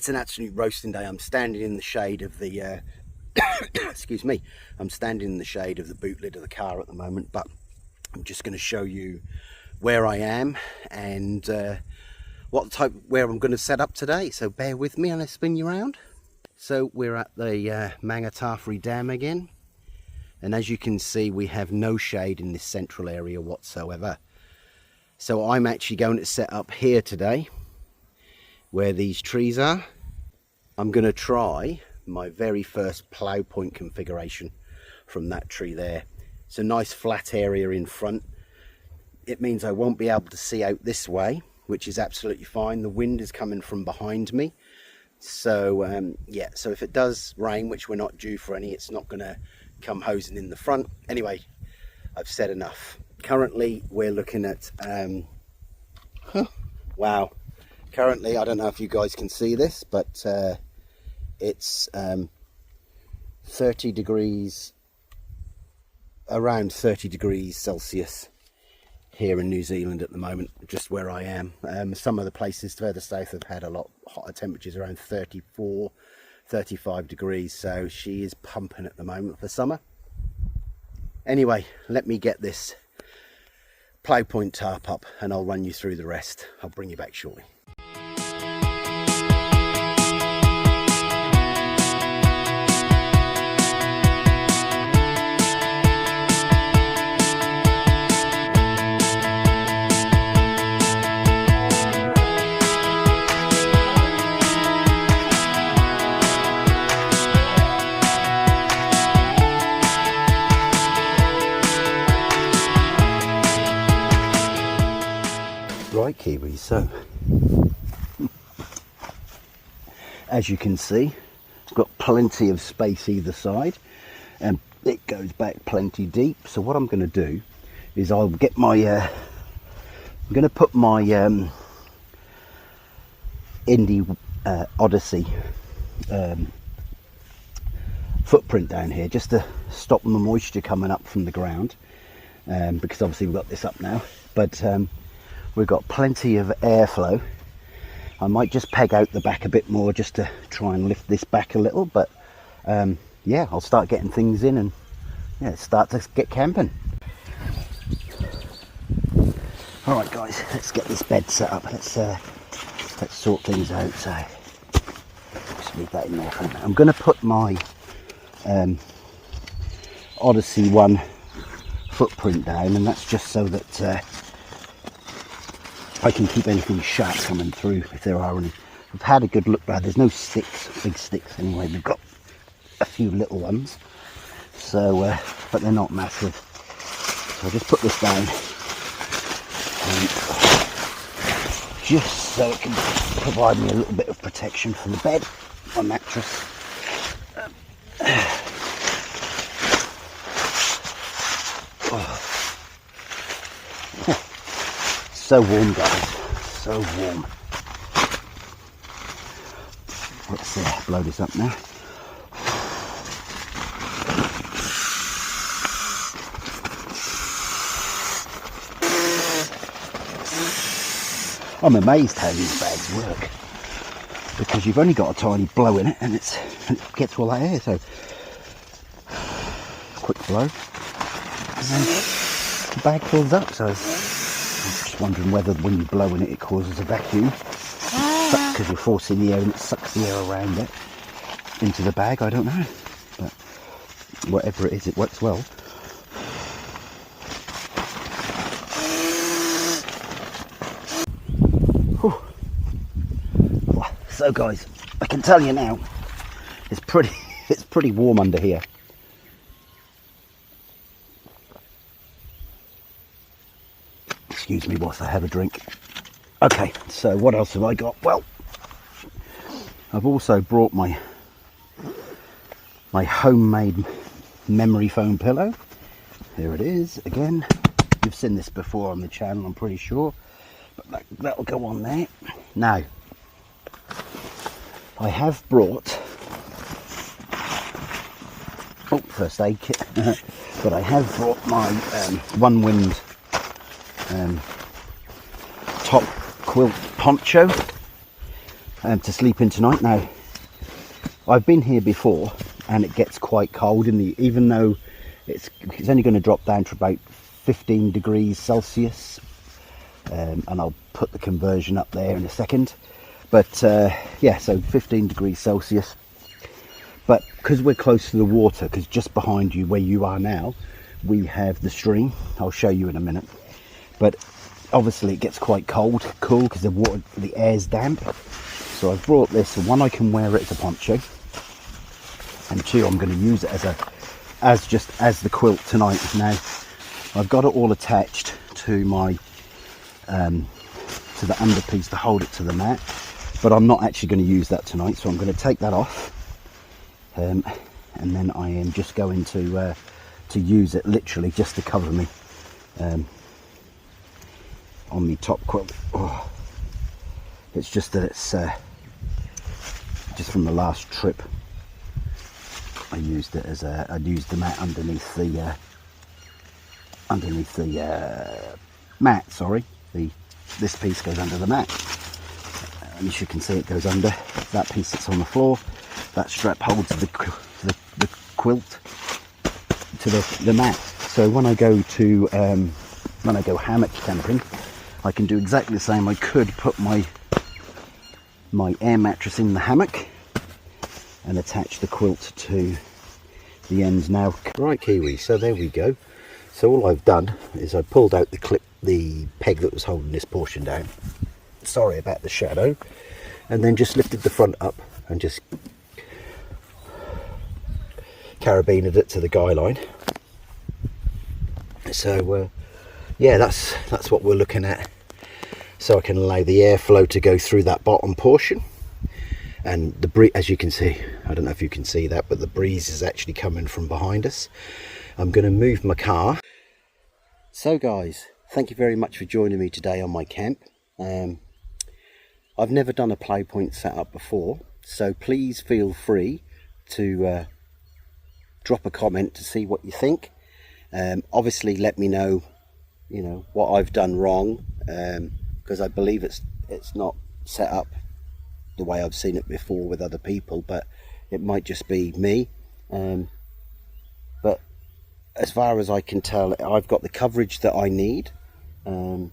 It's an absolute roasting day. I'm standing in the shade of the excuse me, I'm standing in the shade of the boot lid of the car at the moment, but I'm just going to show you where I am and where I'm going to set up today. So bear with me and I'll spin you around. So we're at the Mangatawhiri Dam again, and as you can see, we have no shade in this central area whatsoever. So I'm actually going to set up here today where these trees are. I'm going to try my very first plough point configuration from that tree there. It's a nice flat area in front. It means I won't be able to see out this way, which is absolutely fine. The wind is coming from behind me. So yeah, so if it does rain, which we're not due for any, it's not going to come hosing in the front. Anyway, I've said enough. Currently we're looking at wow, currently I don't know if you guys can see this, but it's 30 degrees, around 30 degrees Celsius here in New Zealand at the moment, just where I am. Some of the places further south have had a lot hotter temperatures, around 34, 35 degrees, so she is pumping at the moment for summer. Anyway, let me get this plough point tarp up and I'll run you through the rest. I'll bring you back shortly. Right, Kiwis, so as you can see, it's got plenty of space either side and it goes back plenty deep. So what I'm going to do is I'll get my I'm going to put my Indie Odyssey footprint down here just to stop the moisture coming up from the ground, because obviously we've got this up now, but we've got plenty of airflow. I might just peg out the back a bit more just to try and lift this back a little, but yeah, I'll start getting things in and yeah, start to get camping. All right guys, let's get this bed set up. Let's sort things out. So just leave that in there for a minute. I'm going to put my Odyssey 1 footprint down, and that's just so that I can keep anything sharp coming through if there are any. I've had a good look, but there's no sticks, big sticks anyway. We've got a few little ones, so but they're not massive. So I'll just put this down, and just so it can provide me a little bit of protection from the bed, my mattress. So warm, guys, so warm. Let's blow this up now. I'm amazed how these bags work, because you've only got a tiny blow in it and it gets all that air. So quick blow and then the bag fills up. So I'm just wondering whether when you blow in it, it causes a vacuum because you're forcing the air and it sucks the air around it into the bag. I don't know, but whatever it is, it works well. So guys, I can tell you now, it's pretty warm under here. Excuse me whilst I have a drink. Okay, so what else have I got? Well, I've also brought my homemade memory foam pillow. Here it is again. You've seen this before on the channel, I'm pretty sure, but that'll go on there. Now, I have brought first aid kit, but I have brought my One Wind top quilt poncho. to sleep in tonight. Now, I've been here before and it gets quite cold in the, even though it's only going to drop down to about 15 degrees Celsius, and I'll put the conversion up there in a second. But yeah, so 15 degrees Celsius. But because we're close to the water, because just behind you where you are now, we have the stream. I'll show you in a minute. But obviously it gets quite cool because the water, the air's damp. So I've brought this. One, I can wear it as a poncho, and two, I'm going to use it as the quilt tonight. Now, I've got it all attached to my to the underpiece to hold it to the mat, but I'm not actually going to use that tonight. So I'm going to take that off, and then I am just going to use it literally just to cover me on the top quilt. Oh, it's just that it's just from the last trip. I used it as I used the mat underneath the mat. Sorry, this piece goes under the mat, and as you can see, it goes under. That piece that's on the floor, that strap holds the quilt to the mat. So when I go hammock camping, I can do exactly the same. I could put my air mattress in the hammock and attach the quilt to the ends. Now, right, Kiwi, so there we go. So all I've done is I pulled out the peg that was holding this portion down. Sorry about the shadow. And then just lifted the front up and just carabined it to the guy line. So yeah, that's what we're looking at. So I can allow the airflow to go through that bottom portion. And the breeze, as you can see, I don't know if you can see that, but the breeze is actually coming from behind us. I'm going to move my car. So guys, thank you very much for joining me today on my camp. I've never done a plough point setup before, so please feel free to drop a comment to see what you think. Obviously let me know, you know, what I've done wrong, because I believe it's not set up the way I've seen it before with other people, but it might just be me. But as far as I can tell, I've got the coverage that I need, and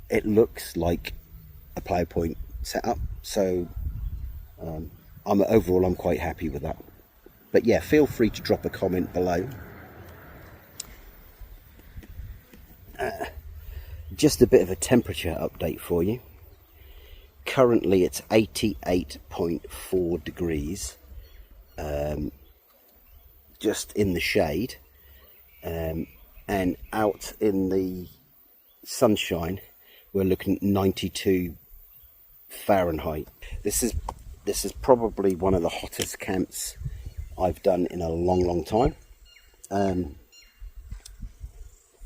it looks like a plough point setup. So overall I'm quite happy with that. But yeah, feel free to drop a comment below. Just a bit of a temperature update for you. Currently it's 88.4 degrees, just in the shade, and out in the sunshine we're looking at 92 Fahrenheit. This is probably one of the hottest camps I've done in a long time, and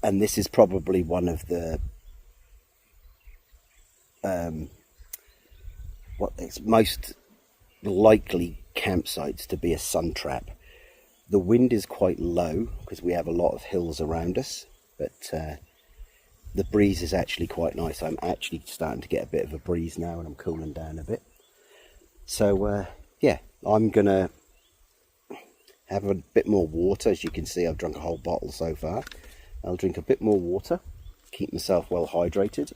this is probably one of the it's most likely campsites to be a sun trap. The wind is quite low because we have a lot of hills around us, but the breeze is actually quite nice. I'm actually starting to get a bit of a breeze now and I'm cooling down a bit. So yeah, I'm gonna have a bit more water. As you can see, I've drunk a whole bottle so far. I'll drink a bit more water, keep myself well hydrated,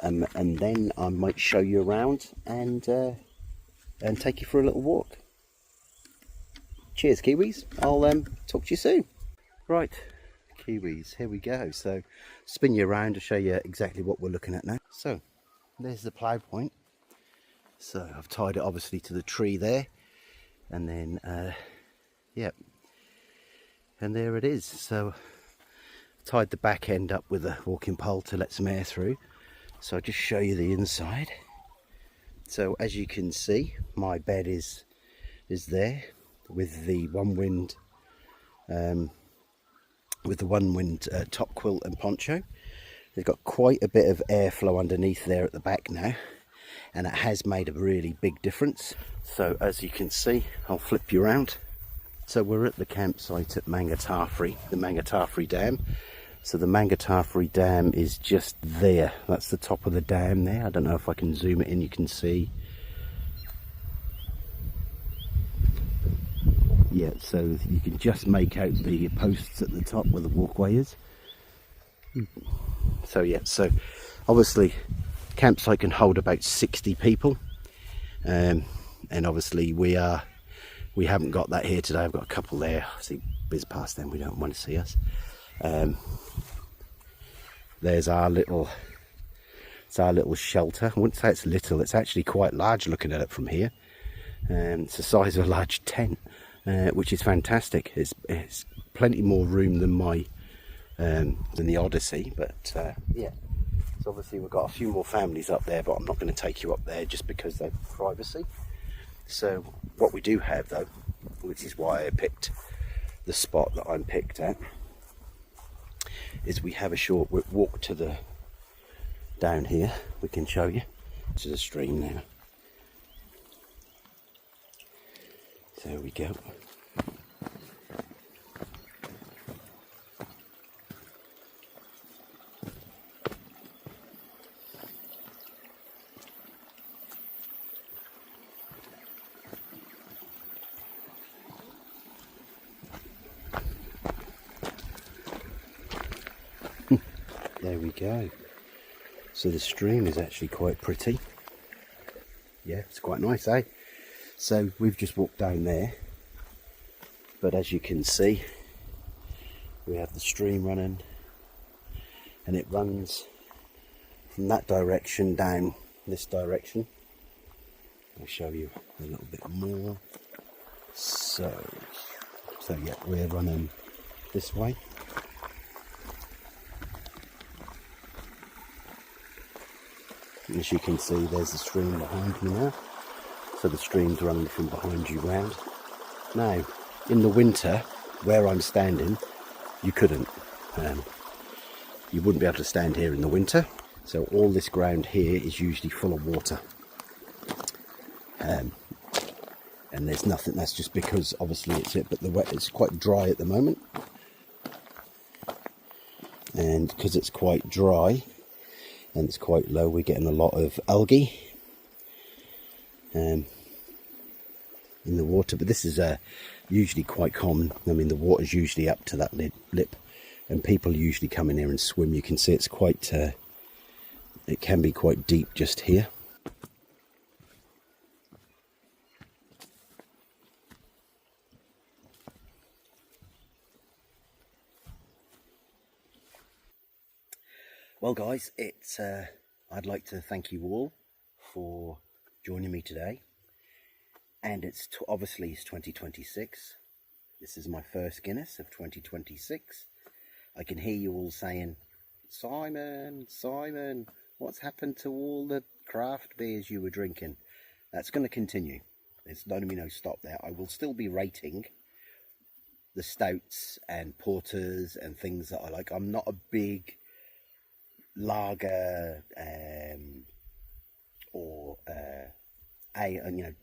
and then I might show you around and take you for a little walk. Cheers, Kiwis. I'll talk to you soon. Right, Kiwis, here we go. So spin you around to show you exactly what we're looking at now. So there's the plough point. So I've tied it obviously to the tree there, and then yep, and there it is. So tied the back end up with a walking pole to let some air through. So I'll just show you the inside. So as you can see, my bed is there with the one wind top quilt and poncho. They've got quite a bit of airflow underneath there at the back now, and it has made a really big difference. So as you can see, I'll flip you around. So we're at the campsite at Mangatawhiri, the Mangatawhiri Dam. So the Mangatawhiri Dam is just there. That's the top of the dam there. I don't know if I can zoom it in, you can see. Yeah, so you can just make out the posts at the top where the walkway is. So yeah, so obviously campsite can hold about 60 people. And obviously we haven't got that here today. I've got a couple there. See, biz past them, we don't want to see us. There's our little shelter. I wouldn't say it's little, it's actually quite large looking at it from here. It's the size of a large tent, which is fantastic. It's plenty more room than the Odyssey, but yeah. So obviously we've got a few more families up there, but I'm not going to take you up there just because they're privacy. So what we do have though, which is why I picked the spot that I'm picked at, is we have a short walk to the down here. We can show you to the stream now. So there we go. There we go. So the stream is actually quite pretty. Yeah, it's quite nice, eh? So we've just walked down there, but as you can see, we have the stream running, and it runs from that direction down this direction. I'll show you a little bit more. So yeah, we're running this way. As you can see, there's the stream behind me now. So the stream's running from behind you round. Now, in the winter, where I'm standing, you couldn't. You wouldn't be able to stand here in the winter. So all this ground here is usually full of water. And there's nothing, that's just because obviously it's quite dry at the moment. And because it's quite dry, and it's quite low, we're getting a lot of algae in the water, but this is usually quite common. I mean, the water's usually up to that lip, and people usually come in here and swim. You can see it's quite, it can be quite deep just here. Well guys, I'd like to thank you all for joining me today, and obviously it's 2026. This is my first Guinness of 2026. I can hear you all saying, Simon, what's happened to all the craft beers you were drinking? That's going to continue. There's going to be no stop there. I will still be rating the stouts and porters and things that I like. I'm not a big lager or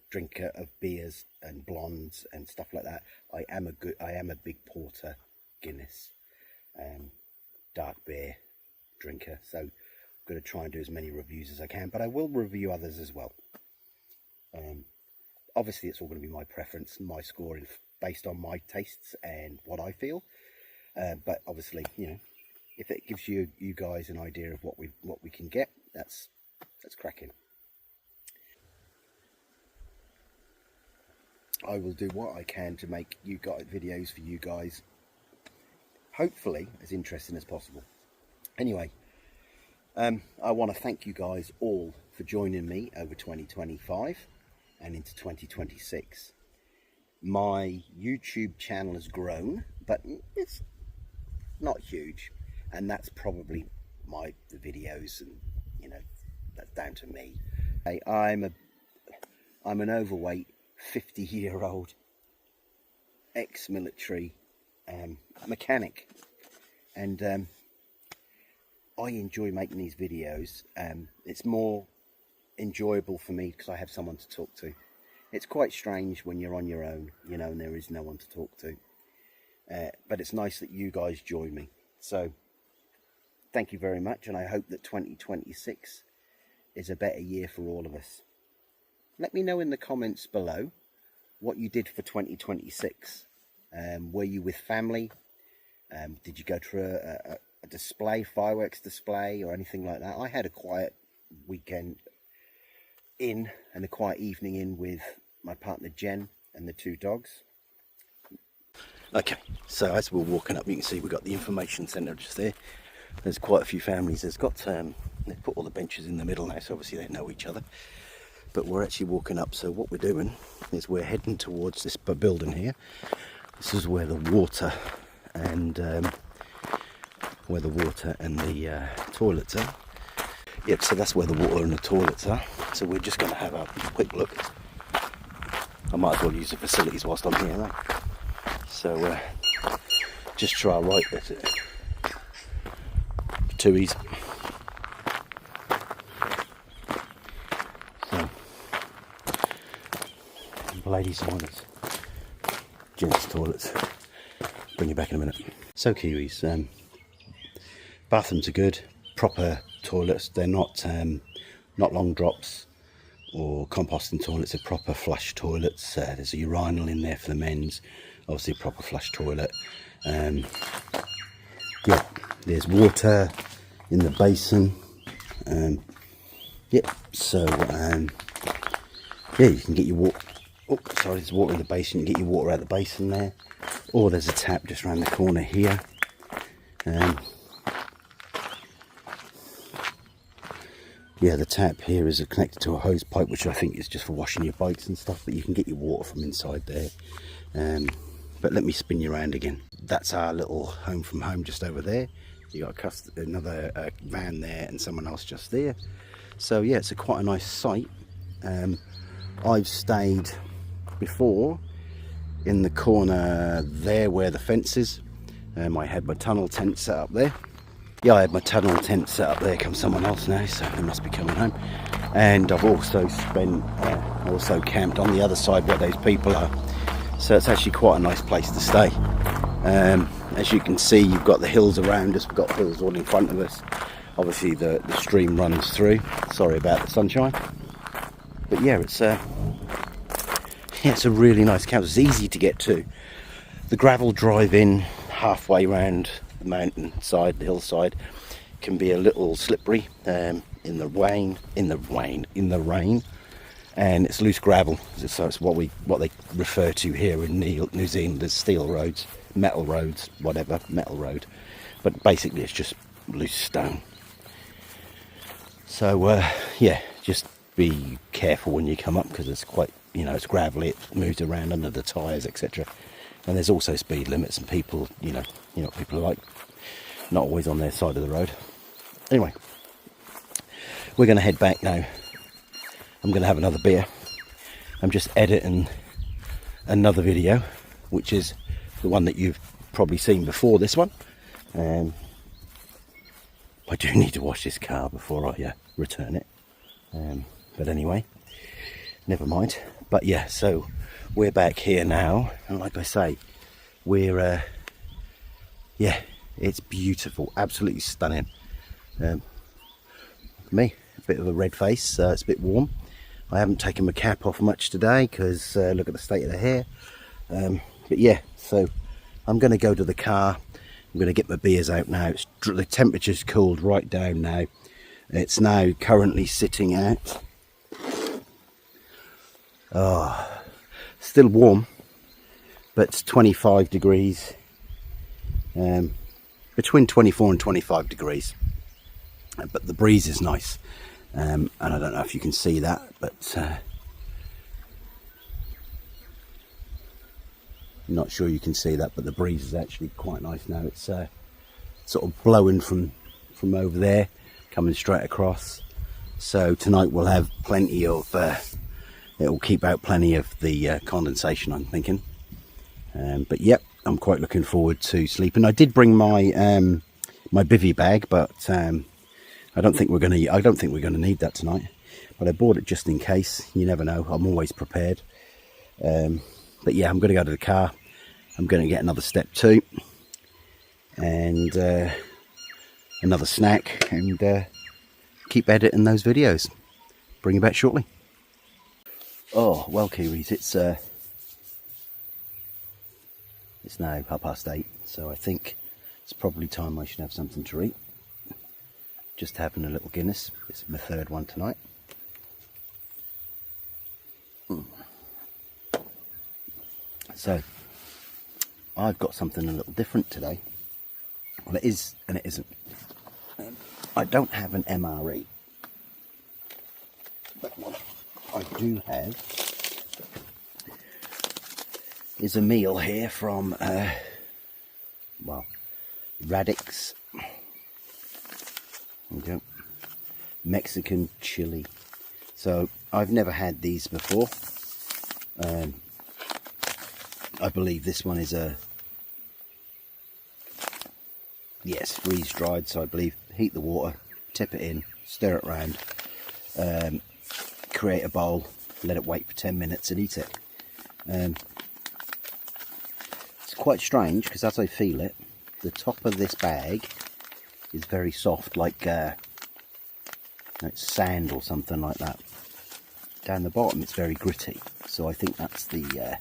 drinker of beers and blondes and stuff like that. I am a big porter, Guinness, dark beer drinker. So I'm going to try and do as many reviews as I can, but I will review others as well. Obviously it's all going to be my preference, my scoring based on my tastes and what I feel. But obviously, if it gives you guys an idea of what we can get, that's cracking. I will do what I can to make videos for you guys, hopefully as interesting as possible. Anyway, I want to thank you guys all for joining me over 2025 and into 2026. My YouTube channel has grown, but it's not huge. And that's probably the videos, and that's down to me. I'm an overweight 50-year-old ex-military mechanic, and I enjoy making these videos. It's more enjoyable for me because I have someone to talk to. It's quite strange when you're on your own, and there is no one to talk to. But it's nice that you guys join me. So thank you very much, and I hope that 2026 is a better year for all of us. Let me know in the comments below what you did for 2026. Were you with family? Did you go to a display, fireworks display or anything like that? I had a quiet weekend in and a quiet evening in with my partner Jen and the 2 dogs. Okay, so as we're walking up, you can see we've got the information centre just there. There's quite a few families. There's got they've put all the benches in the middle now, so obviously they know each other. But we're actually walking up, so what we're doing is we're heading towards this building here. This is where the water and the toilets are. Yep, so that's where the water and the toilets are. So we're just going to have a quick look. I might as well use the facilities whilst I'm here, right? So just try right at it. Too easy. So, ladies' toilets, gents' toilets. Bring you back in a minute. So Kiwis, bathrooms are good, proper toilets. They're not long drops or composting toilets. They're proper flush toilets. There's a urinal in there for the men's. Obviously, a proper flush toilet. Yeah, there's water in the basin. Yeah, so yeah, you can get your water. Oh, sorry, there's water in the basin. You can get your water out of the basin there. Or there's a tap just around the corner here. Yeah, the tap here is connected to a hose pipe, which I think is just for washing your bikes and stuff, but you can get your water from inside there. But let me spin you around again. That's our little home from home just over there. You got another van there and someone else just there. So yeah, it's quite a nice site. I've stayed before in the corner there where the fence is. I had my tunnel tent set up there. Yeah, I had my tunnel tent set up there. Comes someone else now, so they must be coming home. And I've also camped on the other side where those people are. So it's actually quite a nice place to stay. As you can see, you've got the hills around us. We've got hills all in front of us. Obviously the stream runs through. Sorry about the sunshine. But yeah, it's a really nice camp. It's easy to get to. The gravel drive in halfway round the mountainside, the hillside, can be a little slippery in the rain, and it's loose gravel. So it's what they refer to here in New Zealand as steel roads, metal roads, whatever, metal road. But basically, it's just loose stone. So yeah, just be careful when you come up because it's quite, it's gravelly. It moves around under the tyres, etc. And there's also speed limits, and people, you know what people are like, not always on their side of the road. Anyway, we're going to head back now. I'm going to have another beer. I'm just editing another video, which is the one that you've probably seen before this one. I do need to wash this car before I return it. But anyway, never mind. But yeah, so we're back here now, and like I say, we're yeah, it's beautiful, absolutely stunning. Me, a bit of a red face, it's a bit warm. I haven't taken my cap off much today because look at the state of the hair. But yeah, so I'm going to go to the car. I'm going to get my beers out now. The temperature's cooled right down now. It's now currently sitting at still warm, but 25 degrees, between 24 and 25 degrees, but the breeze is nice, and I don't know if you can see that, but I'm not sure you can see that, but the breeze is actually quite nice now. It's sort of blowing from over there, coming straight across. So tonight we'll have plenty of it will keep out plenty of the condensation, I'm thinking. But yep, I'm quite looking forward to sleeping. I did bring my my bivvy bag, but I don't think we're going to need that tonight. But I bought it just in case. You never know. I'm always prepared. But yeah, I'm going to go to the car. I'm going to get another step 2, and another snack, and keep editing those videos. Bring you back shortly. Oh, well, Kiwis, it's now 8:30, so I think it's probably time I should have something to eat. Just having a little Guinness. It's my third one tonight. So, I've got something a little different today. Well, it is and it isn't. I don't have an MRE, but what I do have is a meal here from, well, Radix. Okay. Mexican chili. So I've never had these before. I believe this one is yes, freeze dried. So I believe heat the water, tip it in, stir it around, create a bowl, let it wait for 10 minutes and eat it. It's quite strange because as I feel it, the top of this bag is very soft, like sand or something like that. Down the bottom it's very gritty, so I think that's the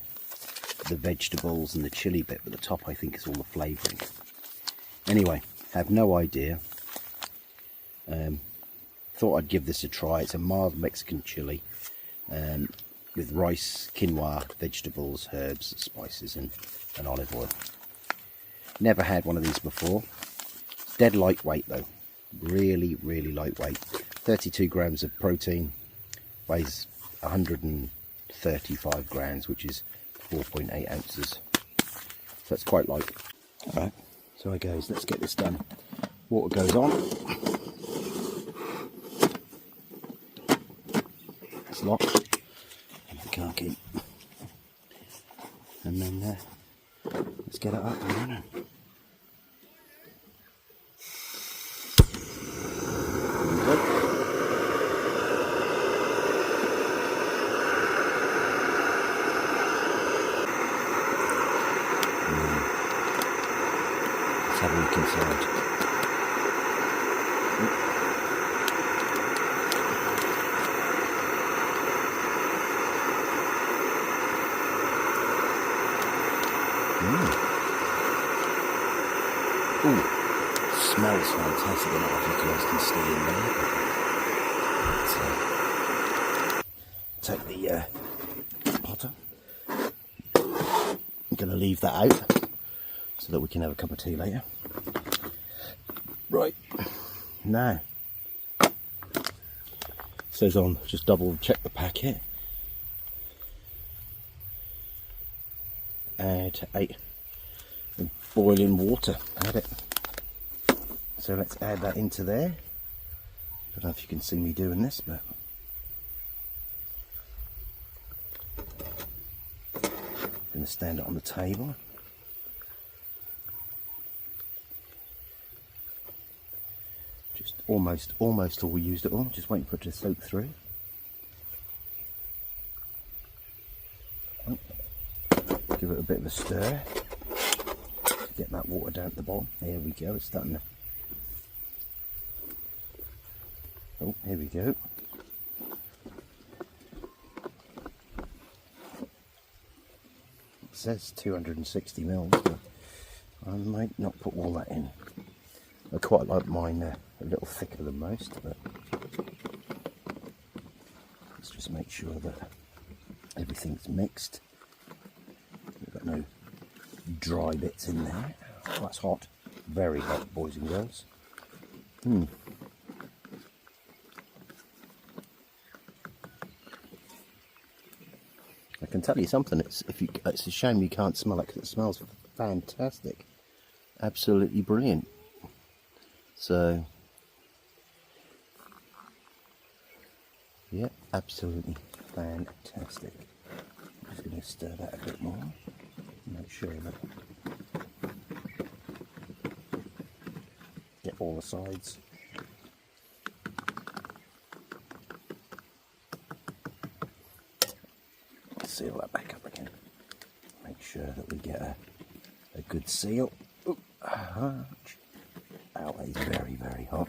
vegetables and the chili bit, but the top I think is all the flavouring. Anyway, have no idea. Thought I'd give this a try. It's a mild Mexican chili with rice, quinoa, vegetables, herbs, spices and olive oil. Never had one of these before. It's dead lightweight though, really lightweight. 32 grams of protein, weighs 135 grams, which is 4.8 ounces. So it's quite light. Alright, so it goes. Let's get this done. Water goes on. It's locked. The car key. And then let's get it up and running. Let's have a look inside. Ooh, smells fantastic. I don't know if you guys can stay in there. Take the potter. I'm going to leave that out so that we can have a cup of tea later. Right, now, it says on, just double check the packet. Add 8 boiling water, add it. So let's add that into there. I don't know if you can see me doing this, but I'm going to stand it on the table. Just almost all we used it all, just waiting for it to soak through. Give it a bit of a stir. Get that water down at the bottom. There we go, it's starting to... Oh, here we go. It says 260 mils, but I might not put all that in. I quite like mine a little thicker than most, but let's just make sure that everything's mixed. We've got no dry bits in there. Oh, that's hot, very hot, boys and girls. I can tell you something. It's a shame you can't smell it because it smells fantastic, absolutely brilliant. So, yeah, absolutely fantastic. I'm just going to stir that a bit more. Make sure that get all the sides. Seal that back up again. Make sure that we get a good seal. Ow, he's very, very hot.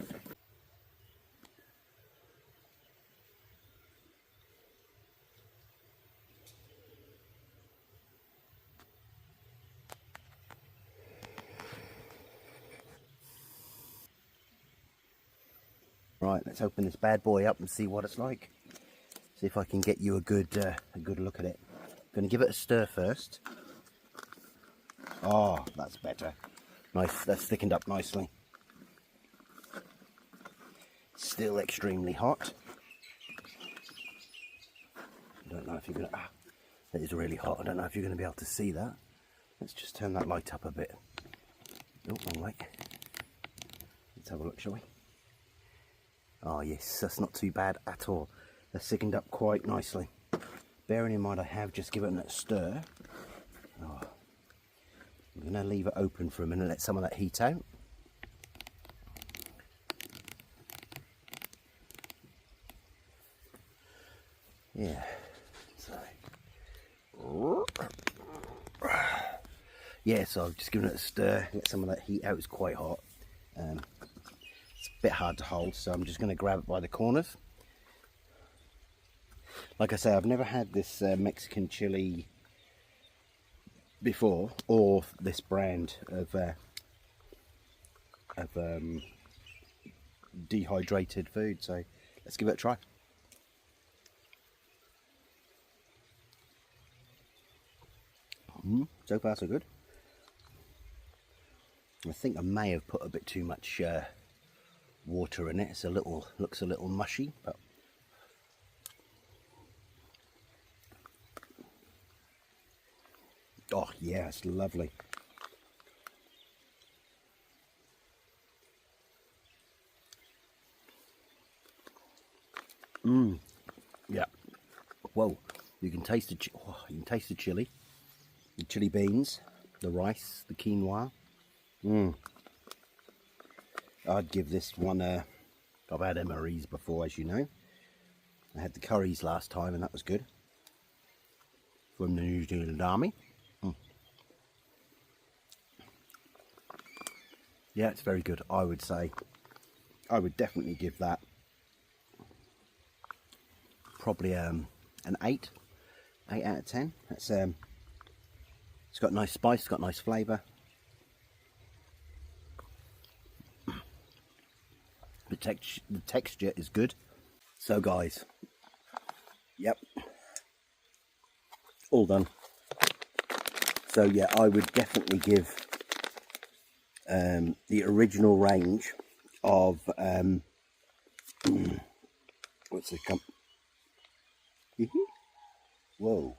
Right, let's open this bad boy up and see what it's like. See if I can get you a good look at it. I'm going to give it a stir first. Oh, that's better. Nice, that's thickened up nicely. Still extremely hot. I don't know if you're going to... Ah, that is really hot. I don't know if you're going to be able to see that. Let's just turn that light up a bit. Oh, wrong light. Let's have a look, shall we? Oh yes, that's not too bad at all. They're thickened up quite nicely. Bearing in mind I have just given it a stir. Oh. I'm going to leave it open for a minute, let some of that heat out. Yeah, so yeah, so I've just given it a stir, let some of that heat out. It's quite hot. It's a bit hard to hold, so I'm just going to grab it by the corners. Like I say, I've never had this Mexican chili before, or this brand of dehydrated food, so let's give it a try. So far so good. I think I may have put a bit too much water in it. It's looks a little mushy, but oh yeah, it's lovely. Yeah. Whoa, you can taste the chili, the chili beans, the rice, the quinoa. I'd give this one I've had MREs before, as you know. I had the curries last time and that was good, from the New Zealand Army. Yeah, it's very good. I would say, I would definitely give that probably an 8 out of 10. That's it's got nice spice, it's got nice flavour. The texture is good. So guys, yep, all done. So yeah, I would definitely give the original range of what's it come? Whoa,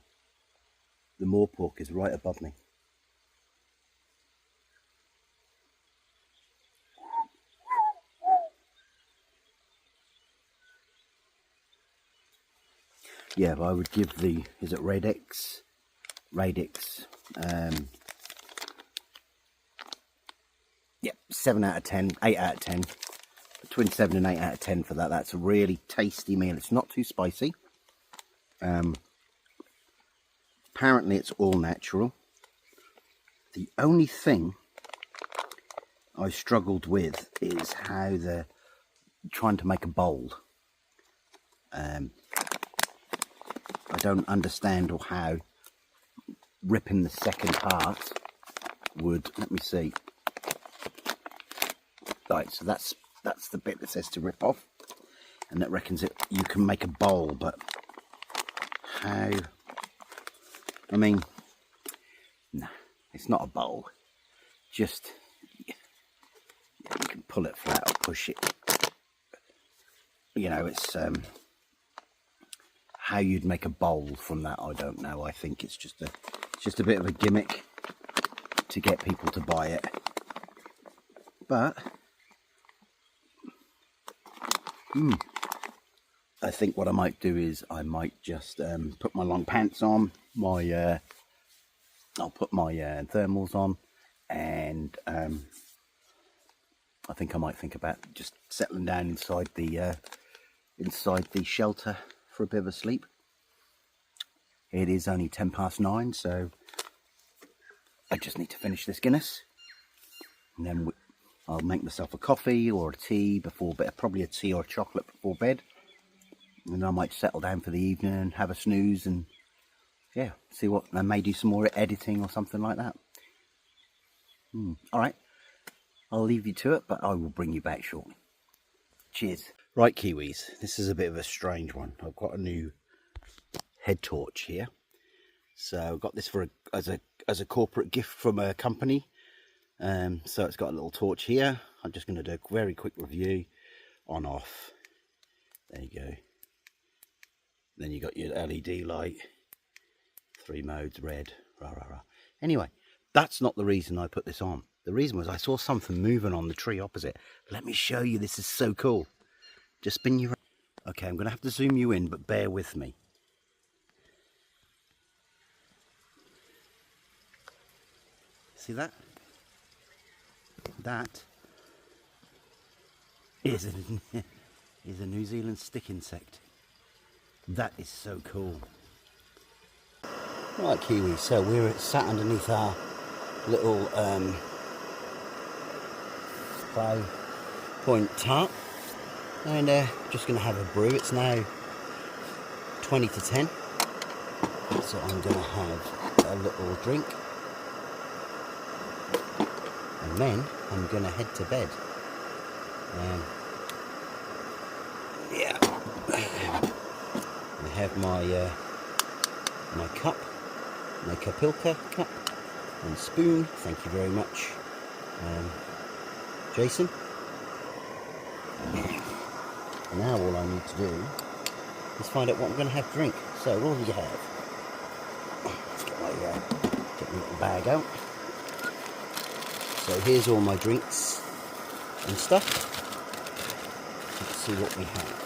the moor pork is right above me. Yeah, but I would give the, is it Radix? Yep, 7 out of 10, 8 out of 10. Between 7 and 8 out of 10 for that. That's a really tasty meal. It's not too spicy. Apparently it's all natural. The only thing I struggled with is how they're trying to make a bowl. I don't understand or how ripping the second part would, let me see. Right, so that's the bit that says to rip off, and that reckons it you can make a bowl, but how? I mean, no, it's not a bowl. Just you can pull it flat or push it. You know, it's how you'd make a bowl from that, I don't know. I think it's just a bit of a gimmick to get people to buy it. But I think what I might do is I might just put my long pants on, I'll put my thermals on, and I think I might think about just settling down inside the shelter for a bit of a sleep. It is only 9:10, so I just need to finish this Guinness, and then I'll make myself a coffee or a tea before bed, probably a tea or a chocolate before bed. And I might settle down for the evening and have a snooze and, yeah, see what, I may do some more editing or something like that. Alright, I'll leave you to it, but I will bring you back shortly. Cheers. Right, Kiwis, this is a bit of a strange one. I've got a new head torch here. So I got this for as a corporate gift from a company. So it's got a little torch here. I'm just going to do a very quick review. On, off. There you go. Then you got your LED light. 3 modes, red, rah rah rah. Anyway, that's not the reason I put this on. The reason was I saw something moving on the tree opposite. Let me show you, this is so cool. Just spin you around. Okay, I'm going to have to zoom you in, but bear with me. See that? That is a New Zealand stick insect. That is so cool. Right, Kiwi, so we're sat underneath our little 5-point tarp, and just going to have a brew. It's now 20 to 10, so I'm going to have a little drink, and then I'm going to head to bed. Yeah, I have my my cup, my Kapilka cup and spoon. Thank you very much, Jason. Now all I need to do is find out what I'm going to have to drink. So what do you have? Let's get my little bag out. So here's all my drinks and stuff. Let's see what we have.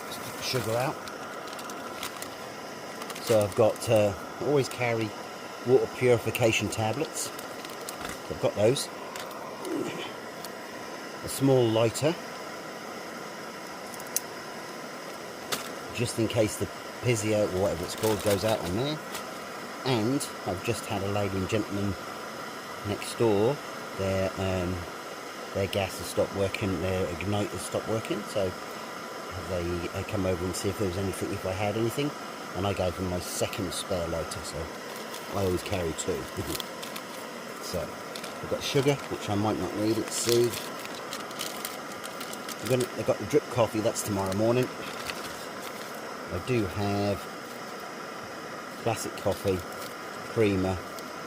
Let's get the sugar out. So I've got, always carry water purification tablets. I've got those. A small lighter, just in case the Pizio or whatever it's called goes out on there. And I've just had a lady and gentleman next door, their gas has stopped working, their igniter stopped working, so they come over and see if there was anything, if I had anything, and I gave them my second spare lighter, so I always carry 2. So I've got sugar, which I might not need. Let's see. I've got the drip coffee, that's tomorrow morning. I do have classic coffee, creamer,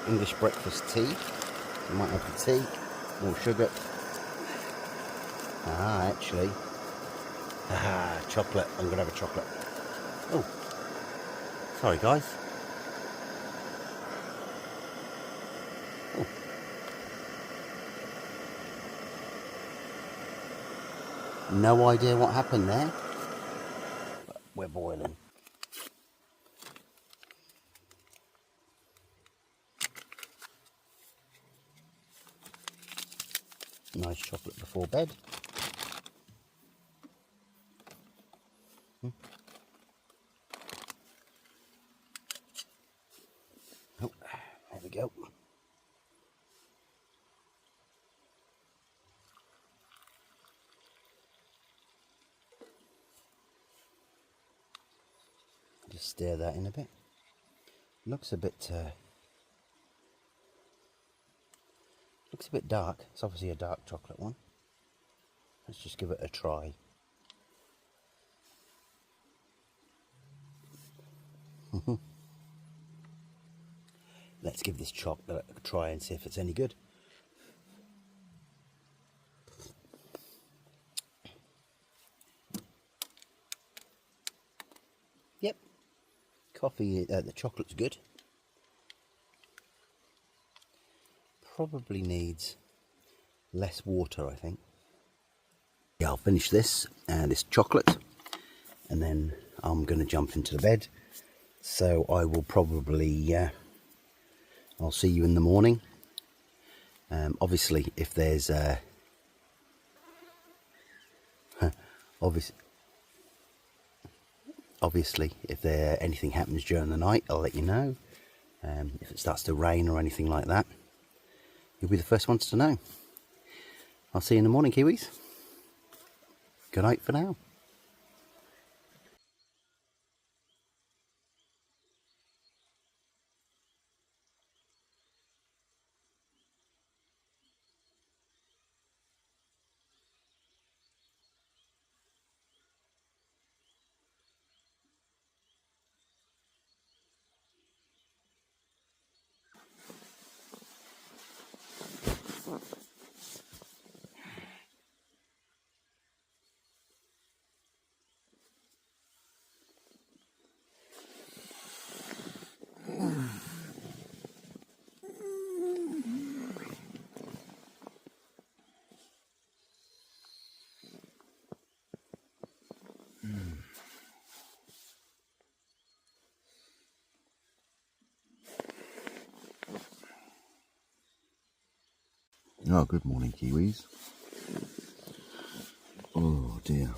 English breakfast tea. I might have the tea, more sugar. Actually. Chocolate. I'm going to have a chocolate. Oh, sorry guys. Oh. No idea what happened there. But we're boiling. Nice chocolate before bed. Oh, there we go. Just stir that in a bit. Looks a bit dark. It's obviously a dark chocolate one. Let's just give it a try. Let's give this chocolate a try and see if it's any good. Yep, coffee, the chocolate's good. Probably needs less water, I think. Yeah, I'll finish this chocolate, and then I'm going to jump into the bed. So I will probably, I'll see you in the morning. Obviously, if there's Obviously, if anything happens during the night, I'll let you know. If it starts to rain or anything like that, you'll be the first ones to know. I'll see you in the morning, Kiwis. Good night for now. Oh, good morning, Kiwis. Oh dear.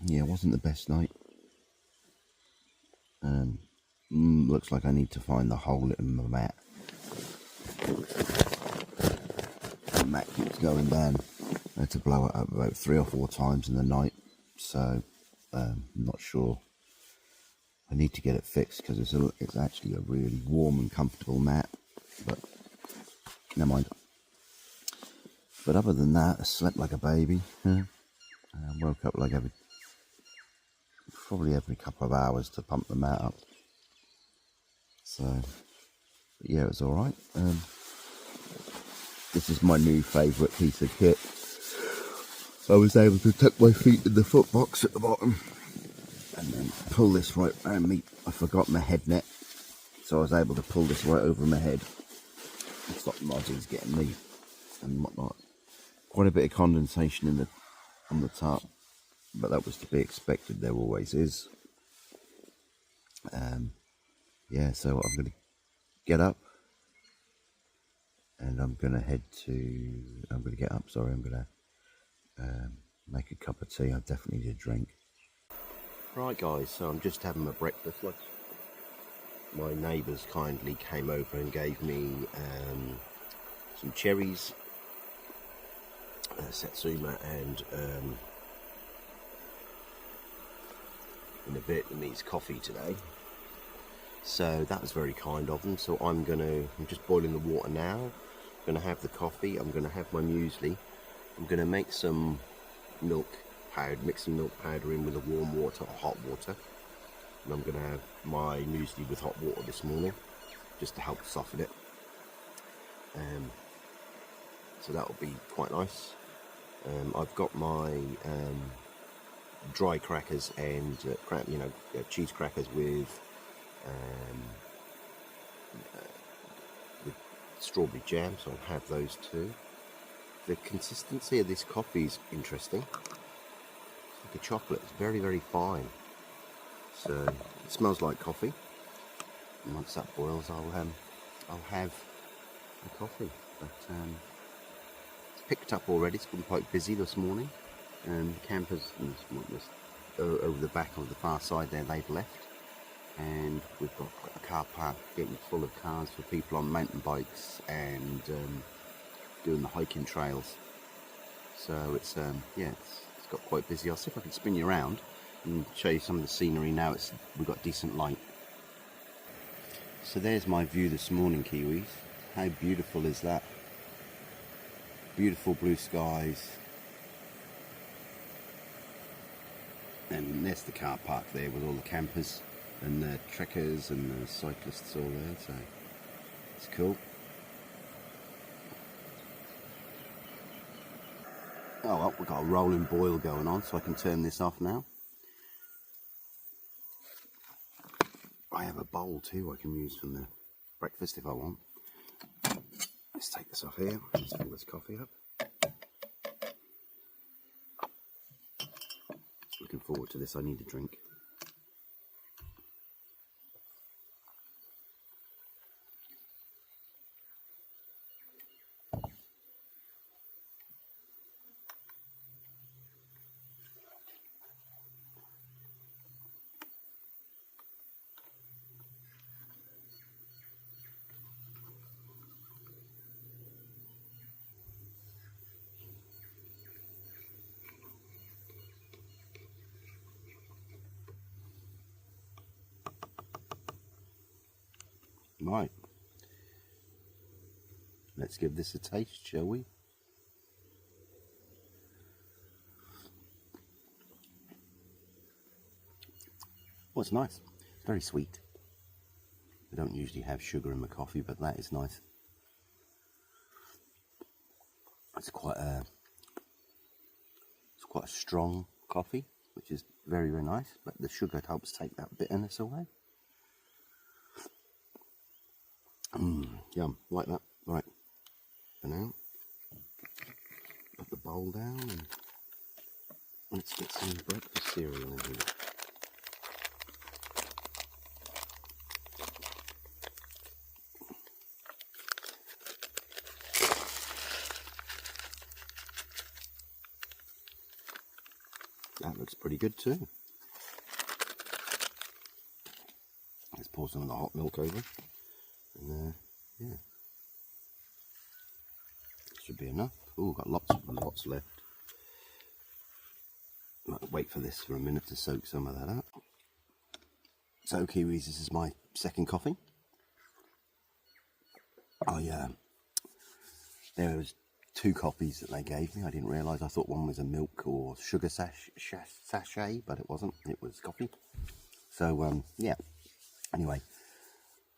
Yeah, it wasn't the best night. Looks like I need to find the hole in my mat. The mat keeps going down. I had to blow it up about 3 or 4 times in the night, so I'm not sure. I need to get it fixed because it's actually a really warm and comfortable mat, but never mind. But other than that, I slept like a baby. I woke up like probably every couple of hours to pump the mat up. So, but yeah, it was all right. This is my new favourite piece of kit. I was able to tuck my feet in the foot box at the bottom and then pull this right around me. I forgot my head net, so I was able to pull this right over my head and stop the mozzies getting me and whatnot. Quite a bit of condensation on the top, but that was to be expected. There always is. Yeah, so I'm going to get up and I'm going to get up, sorry, I'm going to make a cup of tea. I definitely need a drink. Right guys, so I'm just having my breakfast. Like, my neighbours kindly came over and gave me some cherries, satsuma, and in a Vietnamese coffee today. So that was very kind of them. So I'm just boiling the water now. I'm gonna have the coffee. I'm gonna have my muesli. I'm gonna make some milk powder, mix some milk powder in with the warm water or hot water. And I'm gonna have my muesli with hot water this morning, just to help soften it. So that will be quite nice. I've got my dry crackers and cheese crackers with strawberry jam, so I'll have those too. The consistency of this coffee is interesting. It's like a chocolate. It's very, very fine. So it smells like coffee. And once that boils, I'll have the coffee. But it's picked up already. It's been quite busy this morning. And the campers over the back of the far side there, they've left. And we've got a car park getting full of cars for people on mountain bikes and doing the hiking trails. So it's it's got quite busy. I'll see if I can spin you around and show you some of the scenery now. We've got decent light. So there's my view this morning, Kiwis. How beautiful is that? Beautiful blue skies. And there's the car park there with all the campers and the trekkers and the cyclists all there, so it's cool. Oh well, we've got a rolling boil going on, so I can turn this off now. I have a bowl too I can use for the breakfast if I want. Let's take this off here, let's fill this coffee up. Looking forward to this, I need a drink. Right, let's give this a taste, shall we? Well, it's nice. It's very sweet. I don't usually have sugar in my coffee, but that is nice. It's quite a strong coffee, which is very, very nice, but the sugar helps take that bitterness away. Yum, like that. Right, for now, put the bowl down and let's get some breakfast cereal in here. That looks pretty good too. Let's pour some of the hot milk over, and yeah, should be enough. Oh, got lots left. Might wait for this for a minute to soak some of that up. So Kiwis, this is my second coffee. There was 2 coffees that they gave me. I didn't realise. I thought one was a milk or sugar sachet, but it wasn't. It was coffee. So yeah. Anyway,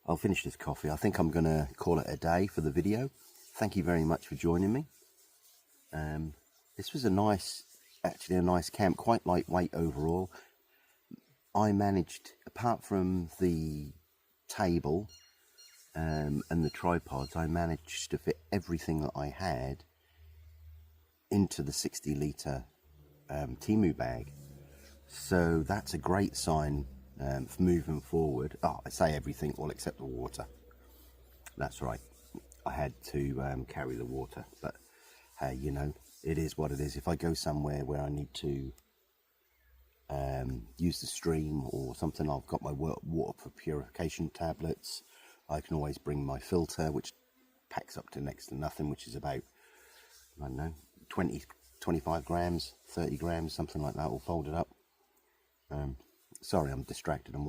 I'll finish this coffee. I think I'm going to call it a day for the video. Thank you very much for joining me. This was actually a nice camp, quite lightweight overall. I managed, apart from the table and the tripods, I managed to fit everything that I had into the 60-litre Temu bag. So that's a great sign for moving forward. I say everything, all except the water. That's right, I had to carry the water, but hey, you know, it is what it is. If I go somewhere where I need to use the stream or something, I've got my water purification tablets. I can always bring my filter, which packs up to next to nothing, which is about, I don't know, 25 grams, 30 grams, something like that, all folded up. Sorry, I'm distracted. I'm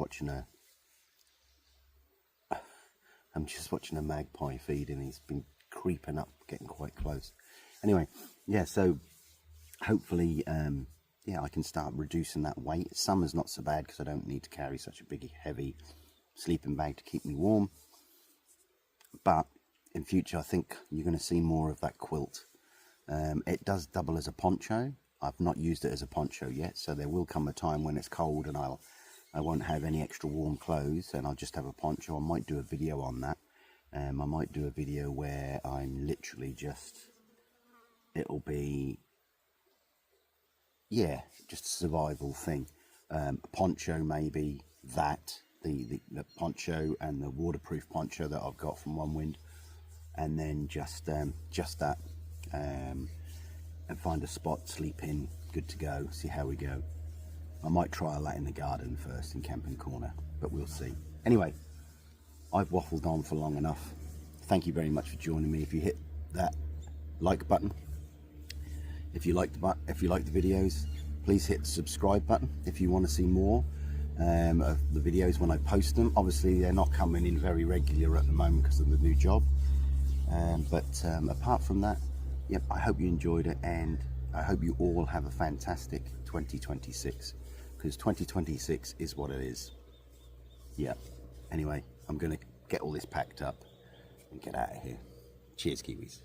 just watching a magpie feed, and he's been creeping up, getting quite close. Anyway, yeah, so hopefully, yeah, I can start reducing that weight. Summer's not so bad because I don't need to carry such a big, heavy sleeping bag to keep me warm. But in future, I think you're going to see more of that quilt. It does double as a poncho. I've not used it as a poncho yet, so there will come a time when it's cold and I won't have any extra warm clothes, and I'll just have a poncho. I might do a video on that. I might do a video where I'm literally just, it'll be, yeah, just a survival thing. A poncho, maybe that, the poncho and the waterproof poncho that I've got from One Wind, and then just that, and find a spot, sleep in, good to go, see how we go. I might trial that in the garden first, in Camping Corner, but we'll see. Anyway, I've waffled on for long enough. Thank you very much for joining me. If you hit that like button, if you like the videos, please hit the subscribe button if you want to see more of the videos when I post them. Obviously, they're not coming in very regular at the moment because of the new job. But apart from that, yep, I hope you enjoyed it, and I hope you all have a fantastic 2026, because 2026 is what it is. Yeah. Anyway, I'm going to get all this packed up and get out of here. Cheers, Kiwis.